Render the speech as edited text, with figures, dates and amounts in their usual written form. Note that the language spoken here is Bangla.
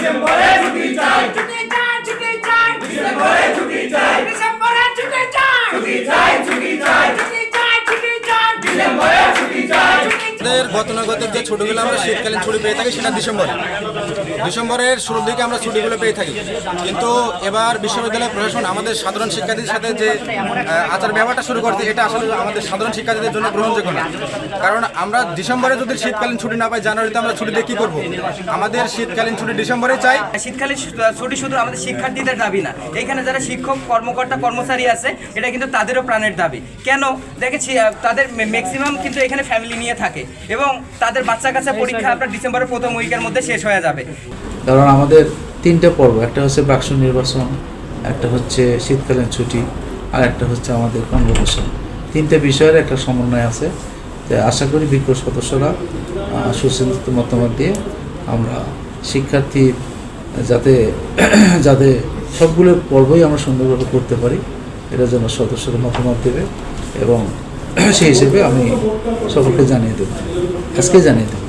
ডিসেম্বরে ছুটি চাই, ছুটি চাই, ছুটি চাই, ডিসেম্বরে ছুটি চাই, ডিসেম্বরে ছুটি চাই, ছুটি চাই, ছুটি চাই, ছুটি চাই, ছুটি চাই, ডিসেম্বরে ছুটি চাই। গতানুগতিক যে ছুটিগুলো আমরা শীতকালীন ছুটি পেয়ে থাকি সেটা ডিসেম্বরের শুরুর দিকে আমরা ছুটিগুলো পেয়ে থাকি। কিন্তু এবার বিশ্ববিদ্যালয় প্রশাসন আমাদের সাধারণ শিক্ষার্থীদের সাথে যে আচার ব্যবহারটা শুরু করতে, এটা আসলে আমাদের সাধারণ শিক্ষার্থীদের জন্য গ্রহণযোগ্য না। কারণ আমরা ডিসেম্বরে যদি শীতকালীন ছুটি না পাই, জানুয়ারিতে আমরা ছুটি দিয়ে কী করবো? আমাদের শীতকালীন ছুটি ডিসেম্বরে চাই। শীতকালীন ছুটি শুধু আমাদের শিক্ষার্থীদের দাবি না, এখানে যারা শিক্ষক কর্মকর্তা কর্মচারী আছে এটা কিন্তু তাদেরও প্রাণের দাবি। কেন দেখেছি তাদের ম্যাক্সিমাম কিন্তু এখানে ফ্যামিলি নিয়ে থাকে এবং তাদের বাচ্চা কাচ্চা পরীক্ষা আপনার ডিসেম্বরের প্রথম উইকের মধ্যে শেষ হয়ে যাবে। কারণ আমাদের তিনটা পর্ব, একটা হচ্ছে বাক্স নির্বাচন, একটা হচ্ছে শীতকালীন ছুটি, আর একটা হচ্ছে আমাদের কনভোকেশন। তিনটা বিষয়ের একটা সমন্বয় আছে। আশা করি বিজ্ঞ সদস্যরা সুচিন্তিত মতামত দিয়ে আমরা শিক্ষার্থী যাতে সবগুলো পর্বই আমরা সুন্দরভাবে করতে পারি, এটার জন্য সদস্যরা মতামত দেবে এবং সেই হিসেবে আমি সকলকে জানিয়ে দেবো, আজকে জানিয়ে দেবো।